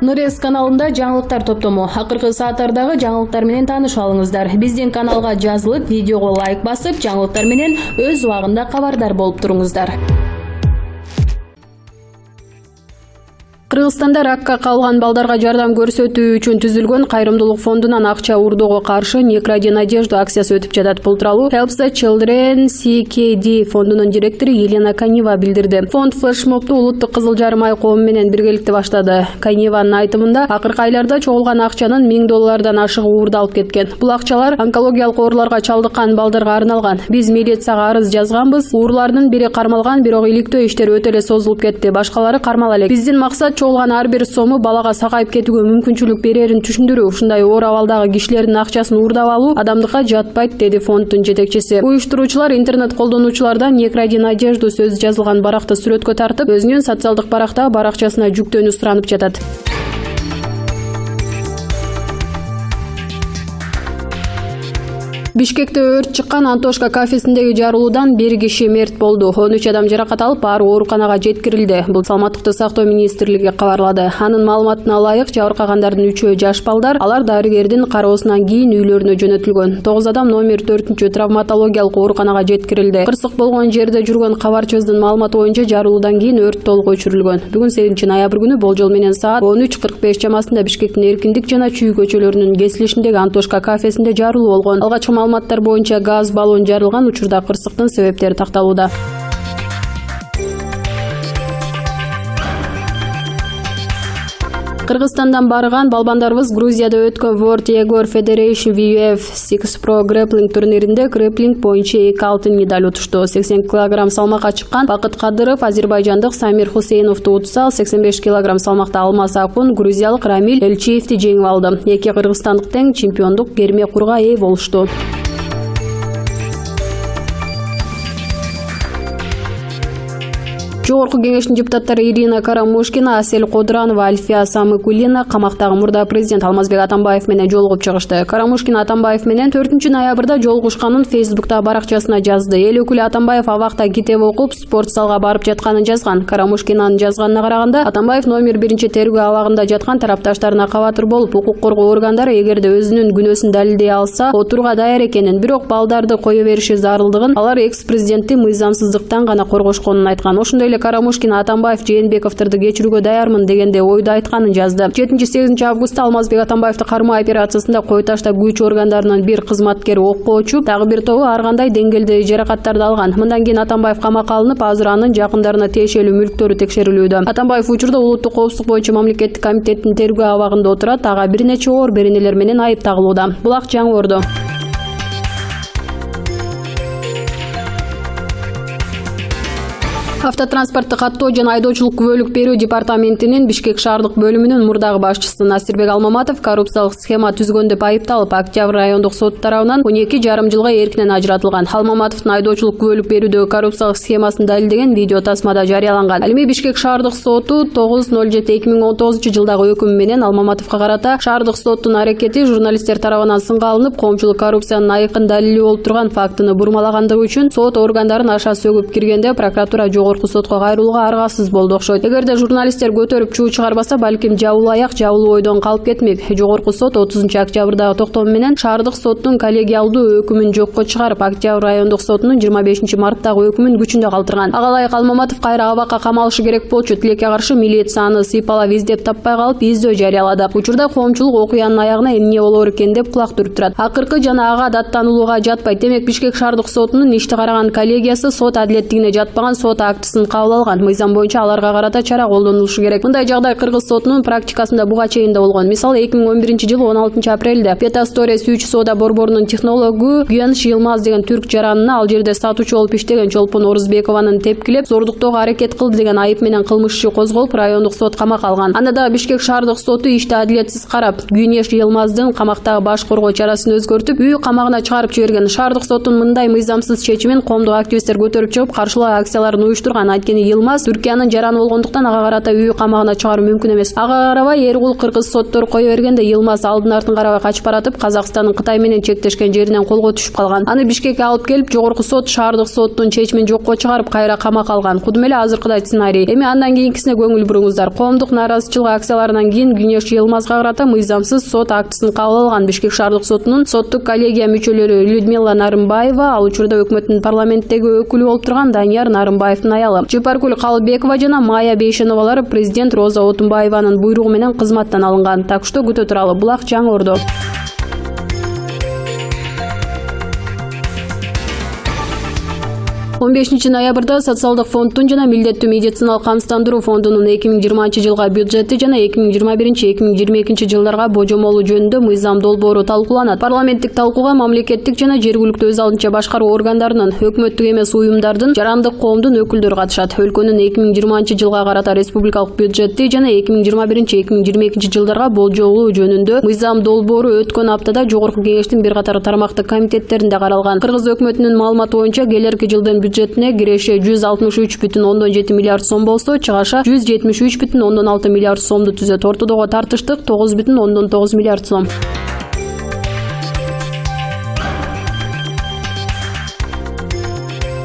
Нурес каналында жаңылыктар топтому. Акыркы сааттардагы жаңылыктар менен таанышып алыңыздар. Биздин каналга жазылып, видеого лайк басып, жаңылыктар менен өз убагында кабардар болуп туруңуздар. Кыргызстанда ракка калган балдарга жардам көрсөтүү үчүн түзүлгөн кайрымдуулук фондунан акча уурдоого каршы «Не кради надежду» акциясы өтүп жатат. Бул тууралуу Help the Children CKD фондунун директору Елена Канева билдирди. Фонд флешмобду улуттук кызыл жарым ай коому менен биргеликте баштады. Каневанын айтымында, акыркы айларда чогулган акчанын $1000 ашыгы уурдалып кеткен. Бул акчалар онкологиялык ооруларга чалдыккан балдарга арналган. Биз милицияга арыз жазганбыз. Уурлардын бири кармалган, бирок иликтөө иштери өтө эле созулуп кетти. Башкалары кармала элек. Биздин максат чогулган ар бир сому балага сагайып кетүүгө мүмкүнчүлүк берерин түшүндүрүү. Ушундай оор абалдагы кишилердин акчасын уурдап алуу адамдыкка жатпайт, деди фонддун жетекчиси. Уюштуруучулар интернет колдонуучулардан «Не кради надежду» сөзү жазылган баракты сүрөткө тартып, өзүнүн социалдык баракта баракчасына жүктөөнү суранып жатат. Бишкекте өрт чыккан Антошка кафесиндеги жарылуудан 1 киши мерт болду. 13 адам жаракат алып, баары ооруканага жеткирилди. Бул Саламаттыкты сактоо министрлиги кабарлады. Анын маалыматына ылайык, жабыркагандардын 3-өө жаш балдар. Алар дарыгердин кароосунан кийин үйлөрүнө жөнөтүлгөн. 9 адам номер 4 травматологиялык ооруканага жеткирилди. Кырсык болгон жерде жүргөн кабарчыбыздын маалыматы боюнча жарылуудан кийин өрт толук өчүрүлгөн. Бүгүн 8 ноябрь күнү болжол менен саат 13:45 чамасында Бишкектин Эркиндик жана Чүй көчөлөрүнүн кесилишиндеги Антошка кафесинде жарылуу болгон. Алгачкы маалыматтар боюнча газ баллон жарылган. Учурда кырсыктын себептери такталууда. Кыргызстандан барган балбандарыбыз Грузияда өткөн World Egor Federation VUF 6 Pro Grappling турниринде грэпплинг боюнча 2 алтын медаль утушту. 80 кг салмакка чыккан Бакыт Кадыров азербайжандык Самир Хусейновду утса, 85 кг салмакта Алмаз Акун грузиялык Рамиль Элчиевди жеңип алды. Эки кыргызстандык тең чемпиондук керме курга ээ болушту. Жогорку кеңештин депутаттары Ирина Карамушкина, Асель Кодранова, Альфия Самыкулина камактагы мурда президент Алмазбек Атамбаев менен жолугуп чыгышты. Карамушкина Атамбаев менен 4 ноябрда жолугушканын Фейсбукта баракчасына жазды. Эл өкүлү Атамбаев абакта китеп окуп, спорт залга барып жатканын жазган. Карамушкинанын жазганына караганда, Атамбаев номер 1 тергөө абагында жаткан тарапташтарына кабатыр болуп, укук коргоо органдары эгерде өзүнүн күнөөсүн далилдей алса, отурга даяр экенин, бирок балдарды кое бериши зарылдыгын, алар экс-президентти мыйзамсыздыктан гана коргошконун айткан. Ошондой Карамушкина Атамбаев Жээнбековдорду кечирүүгө даярмын дегенде ойду айтканын жазды. 7-8 августта Алмазбек Атамбаевди кармоо операциясында кой таштап күч органдарынын бир кызматкери окко учуп, дагы бир тобу ар кандай деңгээлде жаракаттарды алган. Мындан кийин Атамбаев камакка алынып, азыр анын жакындарына тиешелүү мүлктөрү текшерилүүдө. Атамбаев учурда улуттук коопсуздук боюнча мамлекеттик комитеттин тергөө абагында отурат, ага бир нече оор беренелер менен айып тагылууда. Булак жаңы орду. Автотранспорттук каттоо жана айдоочулук күбөлүк берүү департаментинин Бишкек шаардык бөлүмүнүн мурдагы башчысы Насирбек Алмаматов коррупциялык схема түзгөн деп айыпталып, Октябрь райондук сот тарабынан 12,5 жылга эркинен ажыратылган. Алмаматовдун айдоочулук күбөлүк берүүдөгү коррупциялык схемасын далилдеген видео тасмада жарыяланган. Ал эми Бишкек шаардык соту 9/07/2019 жылдагы өкүмү менен Алмаматовго карата шаардык соттун аракети журналисттер тарабынан сынга алынып, коомчулук коррупциянын айкын далили болуп турган фактыны бурмалагандыгы үчүн сот органдарын аша сөгүп киргенде прокуратура жогорку сотко кайрылууга аргасыз болду окшойт. Эгерде журналисттер көтөрүп чуу чыгарбаса, балким жабылуу аяк, жабылуу ойдон калып кетмек. Жогорку сот 30 октябрдагы токтому менен шаардык соттун коллегиалдуу өкүмүн жокко чыгарып, Октябрь райондук сотунун 25 марттагы өкүмүн күчүндө калтырган. Ага ылайык Алмаматов кайра абакка камалышы керек болчу. Тилекке каршы милиция аны сыйпалап издеп таппай калып, издөө жарыялады. Учурда коомчулук окуянын аягына эмне болор экен деп кулак түрүп турат. Акыркы жана ага даттануулууга жатпайт. Демек Бишкек шаардык сотунун ишти караган коллегиясы сот адилеттигине жатпаган сот актысын кабыл алган. Мыйзам боюнча аларга карата чара колдонулушу керек. Мындай жагдай Кыргыз сотунун практикасында буга чейин да болгон. Мисалы 2011 жылы 16 апрелде Петастори сүйчү соода борборунун технологу Гүйаныш Йылмаз деген түрк жаранына ал жерде сатуучу болуп иштеген Чолпон Орузбекованын тепкилеп, зордуктоого аракет кылды деген айып менен кылмыш иши козголуп, райондук сот камакка алган. Анда да Бишкек шаардык соту ишти адилетсиз карап, Гүйаныш Йылмаздын камактагы баш коргоо чарасын өзгөртүп, үй камагына чыгарып жиберген. Шаардык соттун мындай мыйзамсыз чечимин коомдук активисттер көтөрүп чыгып, каршылоо акцияларын уюштуруп турган. Анткени Йылмаз Түркиянын жараны болгондуктан ага карата үй камагына чыгаруу мүмкүн эмес. Ага карабай Эргул кыргыз соттор кое бергенде Йылмаз алдын артын карабай качып баратып, Казакстандын Кытай менен чектешкен жеринен колго түшүп калган. Аны Бишкекке алып келип, жогорку сот шаардык соттун чечимин жокко чыгарып, кайра камакка алган. Кудум эле азыркыдай сценарий. Эми андан кийинкисине көңүл буруңуздар. Коомдук нааразычылык акцияларынан кийин Күнөш Йылмазга карата мыйзамсыз сот актысын кабыл алган. Бишкек шаардык сотунун соттук коллегия мүчөлөрү Людмила Нарымбаева, ал учурда өкмөттүн парламенттеги өкүлү болуп турган Данияр Нарымбаевдин аялы, Жыпаркүл Калыбекова жана Майя Бейшеновалар президент Роза Отунбаеванын буйругу менен кызматтан алынган. Так что күтө туралы. Булак Жаңы Ордо. 15 ноябрда социалдык фонддун жана милдеттүү медициналык камсыздандыруу фондунун 2020 жылга бюджети жана 2021-2022 жылдарга божомолу жөнүндө мыйзам долбоору талкууланат. Парламенттик талкууга мамлекеттик жана жергиликтүү өз алдынча башкаруу органдарынын, өкмөттүк эмес уюмдардын, жарандык коомдун өкүлдөрү катышат. Өлкөнүн 2020 жылга карата республикалык бюджети жана 2021-2022 жылдарга болжолуу жөнүндө мыйзам долбоору өткөн аптада Жогорку Кеңештин бир катар тармактык комитеттеринде каралган. Кыргыз өкмөтүнүн маалыматы боюнча келерки жылдын бюджетине киреше 163,7 миллиард сом болсо, чыгаша 173,6 миллиард сомду түзөт. Ортодогу тартыштык 9,9 миллиард сом.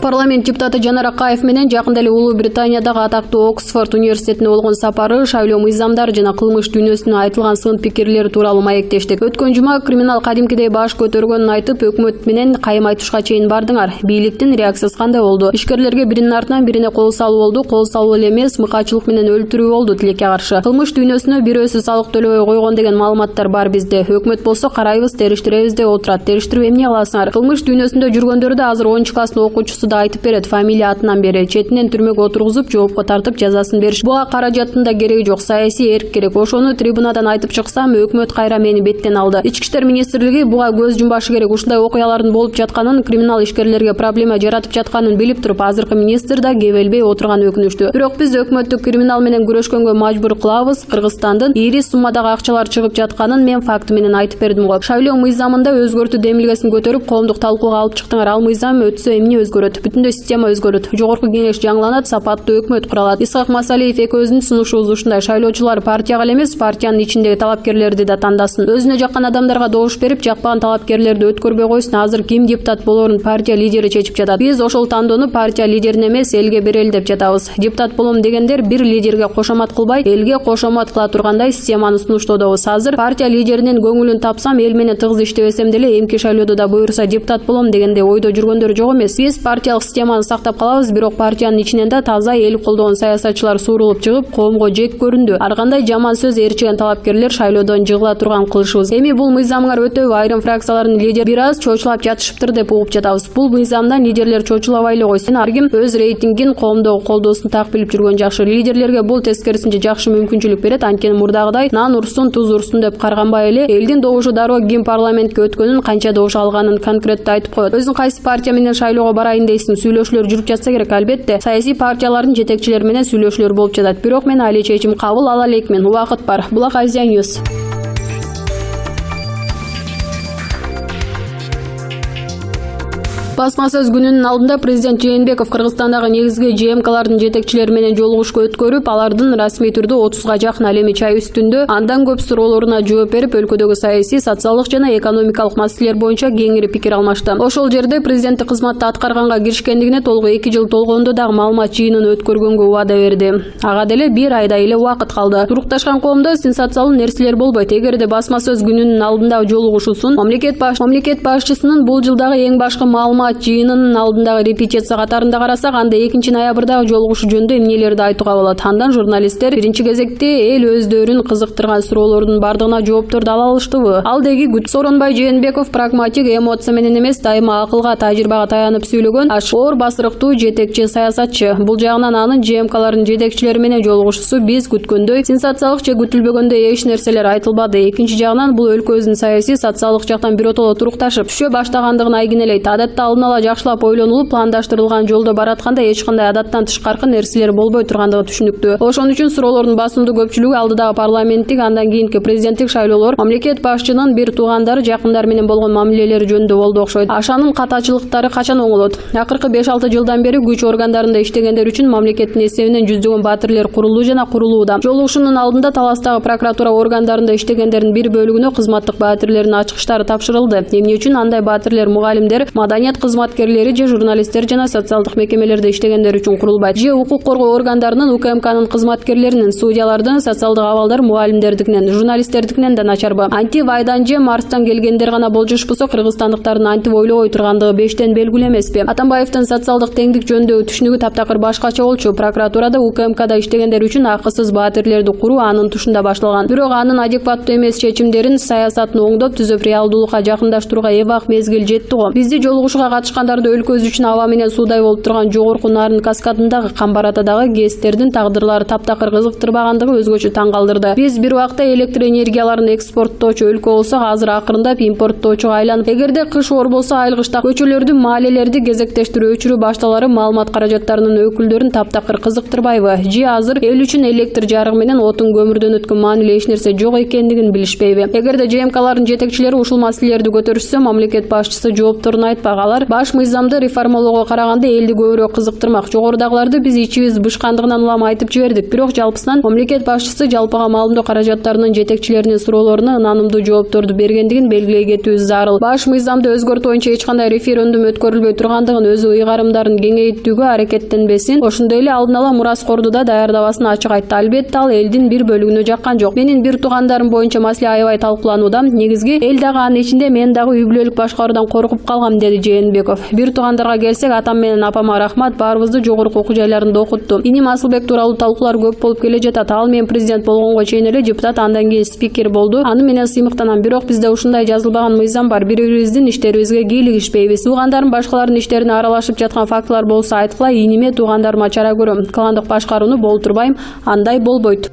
Парламент депутаты Жанар Акаев менен жакында эле Улуу Британиядагы атактуу Оксфорд университетине болгон сапары, шайлоо мыйзамдары жана кылмыш дүйнөсүнө айтылган сын пикирлери тууралуу маектештик. Өткөн жума криминал кадимкидей баш көтөргөнүн айтып, өкмөт менен кайым айтышка чейин бардыңар. Бийликтин реакциясы кандай болду? Ишкерлерге биринин артынан бирине кол салуу болду. Кол салуу эле эмес, мыкаачылык менен өлтүрүү болду тилекке каршы. Кылмыш дүйнөсүнө бирөөсү салык төлөбөй койгон деген маалыматтар бар бизде. Өкмөт болсо карайбыз, териштиребиз деп отурат. Териштирип эмне кыласыңар? Кылмыш дүйнөсүндө жүргөндөрү да азыр 10 класстын окуучусу да айтып берет. Фамилия атынан бери четинен түрмөгө отургузуп, жоопко тартып жазасын бериш. Буга каражаттын да кереги жок, саясий эрк керек. Ошону трибунадан айтып чыксам, өкмөт кайра мени беттен алды. Ички иштер министрлиги буга көз жумбашы керек. Ушундай окуялардын болуп жатканын, криминал ишкерлерге проблема жаратып жатканын билип туруп, азыркы министр да кебелбей отурган өкүнүчтүү. Бирок биз өкмөттүк криминал менен күрөшкөнгө мажбур кылабыз. Кыргызстандын ири суммадагы акчалар чыгып жатканын мен факты менен айтып бердим го. Шайлоо мыйзамында өзгөртүү демилгесин көтөрүп, коомдук талкууга алып чыктыңар. Ал мыйзам өтсө эмне өзгөрөт? Бүтүндөй система өзгөрөт. Жогорку Кеңеш жаңыланат, сапаттуу өкмөт куралат. Исхак Масалиев экөөбүздүн сунушубуз ушундай: шайлоочулар партияга эмес, партиянын ичиндеги талапкерлерди да тандасын. Өзүнө жаккан адамдарга добуш берип, жакпаган талапкерлерди өткөрбөй койсун. Азыр ким депутат болоорун партия лидери чечип жатат. Биз ошол тандоону партия лидерине эмес, элге берели деп жатабыз. Депутат болом дегендер бир лидерге кошомат кылбай, элге кошомат кыла тургандай системаны сунуштоодобуз. Азыр партия лидеринин көңүлүн тапсам, эл менен тыгыз иштебесем деле, эмки шайлоодо да буюрса депутат болом дегенде ойдо жүргөндөр жок эмес. Биз партиялык системаны сактап калабыз, бирок партиянын ичинен да таза эл колдогон саясатчылар суурулуп чыгып, коомго жек көрүндү. Ар кандай жаман сөз ээрчиген талапкерлер шайлоодон жыгыла турган кылышыбыз. Эми бул мыйзамыңар өтөбү? Айрым фракциялардын лидери бир аз чочулап жатышыптыр деп угуп жатабыз. Бул мыйзамдан лидерлер чочулабай эле койсун. Ар ким өз рейтингин, коомдогу колдоосун так билип жүргөн жакшы. Лидерлерге бул тескерисинче жакшы мүмкүнчүлүк берет. Анткени мурдагыдай нан урсун, туз урсун деп карганбай эле, элдин добушу дароо ким парламентке өткөнүн, канча добуш алганын конкреттүү айтып коет. Өзүң кайсы партия менен шайлоого барайын дейсиң? Сүйлөшүүлөр жүрүп жатса керек. Албетте, саясий партиялардын жетекчилери менен сүйлөшүүлөр болуп жатат. Бирок мен али чечим кабыл ала элекмин. Убакыт бар. Булак Азия Ньюс. Басма сөз күнүнүн алдында президент Жээнбеков Кыргызстандагы негизги ЖМКлардын жетекчилери менен жолугушуу өткөрүп, алардын расмий түрдө 30га жакын алемий чай үстүндө андан көп суроолоруна жооп берип, өлкөдөгү саясий, социалдык жана экономикалык маселелер боюнча кеңири пикир алмашты. Ошол жерде президенттик кызматты аткарганга киришкендигине толугу 2 жыл толгондо дагы маалымат жыйынын өткөргөнгө убада берди. Ага деле бир айдай эле убакыт калды. Турукташкан коомдо сенсациялуу нерселер болбойт. Эгерде басма сөз күнүнүн алдында жолугушуусун мамлекет башчысынын бул жылдагы эң башкы маалымат жыйынынын алдындагы репетиция катарында карасак, анда 2 ноябрдагы жолугушуу жөнүндө эмнелерди айтууга болот. Андан журналисттер биринчи кезекте эл өздөрүн кызыктырган суроолордун бардыгына жоопторду ала алыштыбы? Ал деги Сооронбай Жээнбеков прагматик, эмоция менен эмес, дайыма акылга, тажрыйбага таянып сүйлөгөн оор басырыктуу жетекчи саясатчы. Бул жагынан анын ЖМКлардын жетекчилери менен жолугушуусу биз күткөндөй сенсациялык же күтүлбөгөндөй эч нерселер айтылбады. Экинчи жагынан бул өлкөбүздүн саясий, социалдык жактан биротоло турукташып, түшө баштагандыгын айгинелейт. Адатта алдын ала жакшылап ойлонулуп пландаштырылган жолдо баратканда эч кандай адаттан тышкаркы нерселер болбой тургандыгы түшүнүктүү. Ошон үчүн суроолордун басымдуу көпчүлүгү алдыдагы парламенттик андан кийинки президенттик шайлоолор мамлекет башчынын бир туугандары, жакындары менен болгон мамилелери жөнүндө болду окшойт. Ашанын катачылыктары качан оңолот? Акыркы 5-6 жылдан бери күч органдарында иштегендер үчүн мамлекеттин эсебинен жүздөгөн баатирлер курулуу жана курулууда. Жолугушуунун алдында Таластагы прокуратура органдарында иштегендердин бир бөлүгүнө кызматтык баатирлердин ачкычтары тапшырылды. Эмне үчүн андай баатирлер мугалимдер, маданият кызматкерлери же журналисттер жана социалдык мекемелерде иштегендер үчүн курулбайт? Же укук коргоо органдарынын, УКМКнын кызматкерлеринин, судьялардын, социалдык абалдар мугалимдердикинен, журналисттердикинен да начарбы? Антип Айдан же Марстан келгендер гана болжошпосо, кыргызстандыктардын антип ойлобой тургандыгы бештен белгилүү эмеспи? Атамбаевдин социалдык теңдик жөнүндөгү түшүнүгү таптакыр башкача болчу. Прокуратурада, УКМКда иштегендер үчүн акысыз баатирлерди куруу анын тушунда башталган. Бирок анын адекваттуу эмес чечимдерин, саясатын оңдоп түзүп, реалдуулукка жакындашырууга эбак мезгил жетти го. Бизди жолугушууга катышкандарды өлкөбүз үчүн аба менен суудай болуп турган жогорку Нарын каскадындагы, Камбаратадагы ГЭСтердин тагдырлары таптакыр кызыктырбагандыгы өзгөчө таң калтырды. Биз бир убакта электр энергияларын экспорттоочу өлкө болсок, азыр акырындап импорттоочуга айланып, эгерде кыш оор болсо, айылгычта көчөлөрдү, маалелерди кезектештирүү өчүрүү башталары маалымат каражаттарынын өкүлдөрүн таптакыр кызыктырбайбы? Же азыр эл үчүн электр жарыгы менен отун көмүрдөн өткөн маанилүү эч нерсе жок экендигин билишпейби? Эгерде ЖМКлардын жетекчилери ушул маселелерди көтөрүшсө, мамлекет башчысы жоопторун айтпак. Алар баш мыйзамды реформалоого караганда элди көбүрөөк кызыктырмак. Жогорудагыларды биз ичибиз бышкандыгынан улам айтып жибердик. Бирок жалпысынан мамлекет башчысы жалпыга маалымдоо каражаттарынын жетекчилеринин суроолоруна ынанымдуу жоопторду бергендигин белгилей кетүүбүз зарыл. Баш мыйзамды өзгөртүү боюнча эч кандай референдум өткөрүлбөй тургандыгын, өз ыйгарымдарын кеңейтүүгө аракеттенбесин, ошондой эле алдын ала мураскорду да даярдабасын ачык айтты. Албетте, ал элдин бир бөлүгүнө жаккан жок. Менин бир туугандарым боюнча маселе аябай талкууланууда. Негизги эл дагы анын ичинде мен дагы үй бүлөлүк башкаруудан коркуп калгам, деди Жээнбеков. Бир туугандарга келсек, атам менен апама рахмат, баарыбызды жогорку окуу жайларында окутту. Иним Асылбек тууралуу талкуулар көп болуп келе жатат. Ал мен президент болгонго чейин эле депутат, андан кийин спикер болду. Аны менен сыймыктанам. Бирок бизде ушундай жазылбаган мыйзам бар. Бири-бирибиздин иштерибизге кийлигишпейбиз. Туугандарым башкалардын иштерине аралашып жаткан фактылар болсо айткыла, иниме, туугандарыма чара көрөм. Кландык башкарууну болтурбайм, андай болбойт.